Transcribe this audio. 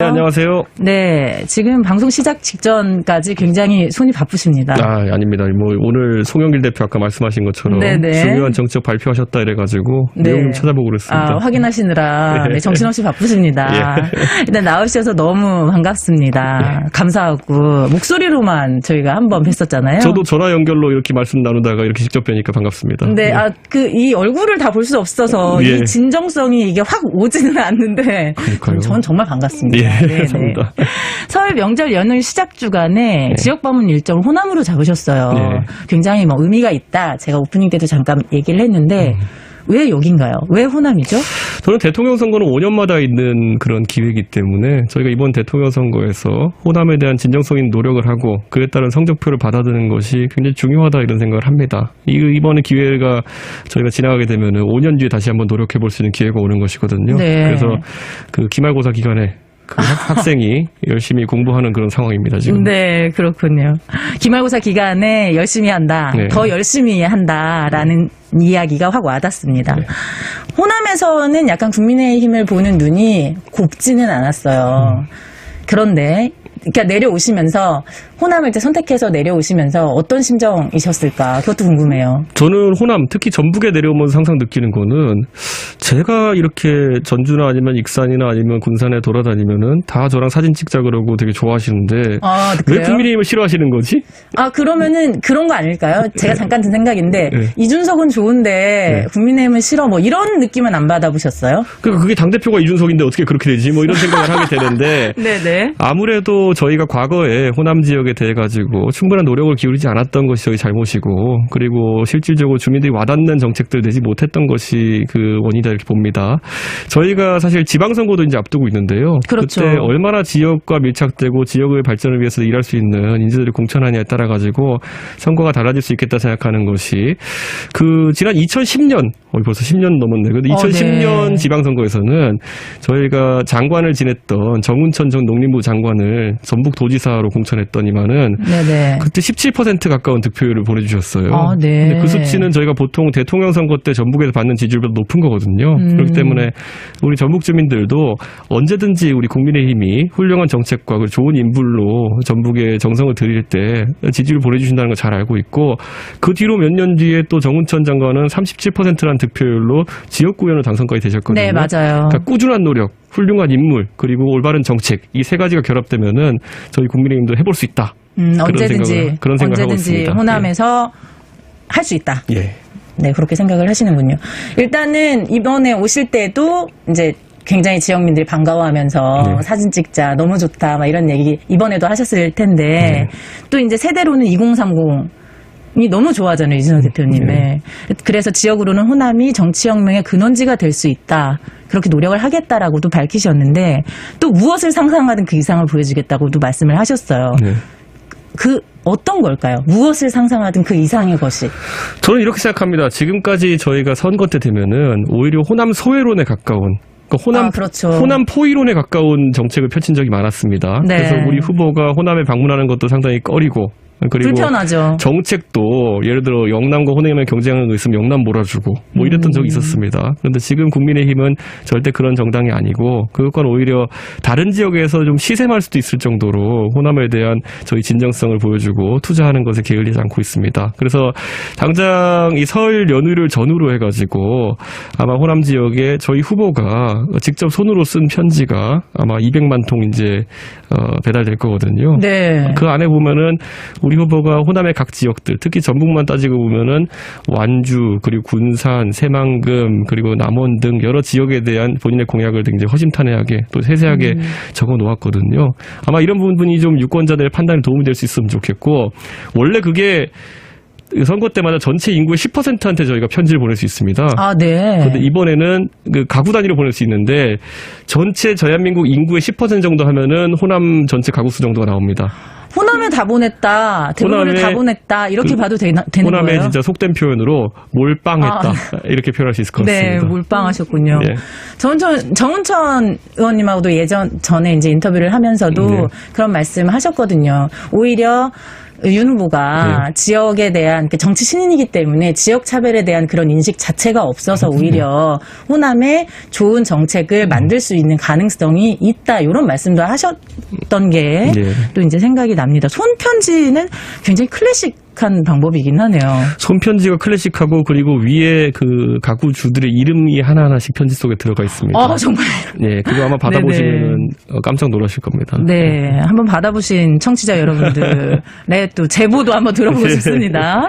네, 안녕하세요. 네, 지금 방송 시작 직전까지 굉장히 손이 바쁘십니다. 아닙니다. 뭐 오늘 송영길 대표 아까 말씀하신 것처럼 네네. 중요한 정책 발표하셨다 이래가지고 네. 내용 좀 찾아보고 그랬습니다. 확인하시느라 네. 네, 정신없이 바쁘십니다. 예. 일단 나오셔서 너무 반갑습니다. 감사하고 목소리로만 저희가 한번 뵀었잖아요. 저도 전화 연결로 이렇게 말씀 나누다가 이렇게 직접 뵈니까 반갑습니다. 네, 이 얼굴을 다 볼 수 없어서 예. 이 진정성이 이게 확 오지는 않는데 그러니까요. 전 정말 반갑습니다. 예, 네네. 감사합니다. 설 명절 연휴 시작 주간에 네. 지역 방문 일정을 호남으로 잡으셨어요. 네. 굉장히 의미가 있다. 제가 오프닝 때도 잠깐 얘기를 했는데 왜 여긴가요? 왜 호남이죠? 저는 대통령 선거는 5년마다 있는 그런 기회이기 때문에 저희가 이번 대통령 선거에서 호남에 대한 진정성 있는 노력을 하고 그에 따른 성적표를 받아드는 것이 굉장히 중요하다 이런 생각을 합니다. 이번에 기회가 저희가 지나가게 되면 5년 뒤에 다시 한번 노력해 볼 수 있는 기회가 오는 것이거든요. 네. 그래서 그 기말고사 기간에 그 학생이 열심히 공부하는 그런 상황입니다, 지금. 네, 그렇군요. 기말고사 기간에 열심히 한다. 네. 더 열심히 한다라는 이야기가 확 와닿습니다. 네. 호남에서는 약간 국민의힘을 보는 눈이 곱지는 않았어요. 그런데 그러니까 내려오시면서 호남을 이제 선택해서 내려오시면서 어떤 심정이셨을까? 그것도 궁금해요. 저는 호남, 특히 전북에 내려오면서 항상 느끼는 거는 제가 이렇게 전주나 아니면 익산이나 아니면 군산에 돌아다니면은 다 저랑 사진 찍자 그러고 되게 좋아하시는데 아, 왜 그래요? 국민의힘을 싫어하시는 거지? 그러면은 그런 거 아닐까요? 제가 잠깐 든 생각인데 네. 이준석은 좋은데 네. 국민의힘은 싫어 이런 느낌은 안 받아보셨어요? 그러니까 그게 당대표가 이준석인데 어떻게 그렇게 되지? 뭐 이런 생각을 하게 되는데 네네. 아무래도 저희가 과거에 호남 지역에 대해 가지고 충분한 노력을 기울이지 않았던 것이 저희 잘못이고 그리고 실질적으로 주민들이 와닿는 정책들 내지 못했던 것이 그 원인이다 이렇게 봅니다. 저희가 사실 지방선거도 이제 앞두고 있는데요. 그렇죠. 그때 얼마나 지역과 밀착되고 지역의 발전을 위해서 일할 수 있는 인재들이 공천하냐에 따라 가지고 선거가 달라질 수 있겠다 생각하는 것이 그 지난 2010년 벌써 10년 넘었네. 근데 2010년 네. 지방선거에서는 저희가 장관을 지냈던 정운천 전 농림부 장관을 전북도지사로 공천했더니만은 네네. 그때 17% 가까운 득표율을 보내주셨어요. 아, 네. 근데 그 수치는 저희가 보통 대통령 선거 때 전북에서 받는 지지율보다 높은 거거든요. 그렇기 때문에 우리 전북 주민들도 언제든지 우리 국민의힘이 훌륭한 정책과 그리고 좋은 인물로 전북에 정성을 들일 때 지지율 보내주신다는 걸 잘 알고 있고 그 뒤로 몇 년 뒤에 또 정운천 장관은 37%라는 득표율로 지역구의원으로 당선까지 되셨거든요. 네, 맞아요. 그러니까 꾸준한 노력, 훌륭한 인물, 그리고 올바른 정책 이 세 가지가 결합되면은 저희 국민의힘도 해볼 수 있다. 그런 생각을 하고 있습니다. 호남에서 할 수 있다. 예. 네, 그렇게 생각을 하시는군요. 일단은 이번에 오실 때도 이제 굉장히 지역민들이 반가워하면서 네. 사진 찍자, 너무 좋다, 이런 얘기 이번에도 하셨을 텐데 또 이제 세대로는 2030이 너무 좋아하잖아요, 이준석 대표님. 네. 그래서 지역으로는 호남이 정치혁명의 근원지가 될 수 있다. 그렇게 노력을 하겠다라고도 밝히셨는데 또 무엇을 상상하든 그 이상을 보여주겠다고도 말씀을 하셨어요. 네. 그 어떤 걸까요? 무엇을 상상하든 그 이상의 것이. 저는 이렇게 생각합니다. 지금까지 저희가 선거 때 되면은 오히려 호남 소외론에 가까운 그러니까 그렇죠. 호남 포위론에 가까운 정책을 펼친 적이 많았습니다. 네. 그래서 우리 후보가 호남에 방문하는 것도 상당히 꺼리고 그리고 불편하죠. 정책도 예를 들어 영남과 호남에 경쟁하는 거 있으면 영남 몰아주고 이랬던 적이 있었습니다. 그런데 지금 국민의힘은 절대 그런 정당이 아니고 그것과 오히려 다른 지역에서 좀 시샘할 수도 있을 정도로 호남에 대한 저희 진정성을 보여주고 투자하는 것에 게을리지 않고 있습니다. 그래서 당장 이 설 연휴를 전후로 해가지고 아마 호남 지역에 저희 후보가 직접 손으로 쓴 편지가 아마 200만 통 이제 배달될 거거든요. 네. 그 안에 보면은 우리 후보가 호남의 각 지역들, 특히 전북만 따지고 보면은 완주, 그리고 군산, 새만금, 그리고 남원 등 여러 지역에 대한 본인의 공약을 굉장히 허심탄회하게 또 세세하게 적어 놓았거든요. 아마 이런 부분이 좀 유권자들의 판단에 도움이 될 수 있으면 좋겠고, 원래 그게 선거 때마다 전체 인구의 10%한테 저희가 편지를 보낼 수 있습니다. 아, 네. 그런데 이번에는 그 가구 단위로 보낼 수 있는데 전체 대한민국 인구의 10% 정도 하면은 호남 전체 가구 수 정도가 나옵니다. 호남에 다 보냈다, 대부분을 다 보냈다 이렇게 봐도 되는 호남에 거예요? 진짜 속된 표현으로 몰빵했다 이렇게 표현할 수 있을 것 같습니다. 네, 몰빵하셨군요. 네. 정운천 의원님하고도 전에 이제 인터뷰를 하면서도 네. 그런 말씀 하셨거든요. 오히려 윤 후보가 네. 지역에 대한 정치 신인이기 때문에 지역 차별에 대한 그런 인식 자체가 없어서 오히려 호남에 좋은 정책을 만들 수 있는 가능성이 있다 이런 말씀도 하셨던 게 또 네. 이제 생각이 납니다. 손편지는 굉장히 클래식한 방법이긴 하네요. 손편지가 클래식하고 그리고 위에 그 가구 주들의 이름이 하나하나씩 편지 속에 들어가 있습니다. 정말. 네, 그거 아마 받아보시면 깜짝 놀라실 겁니다. 네, 한번 받아보신 청취자 여러분들의 또 제보도 한번 들어보고 싶습니다.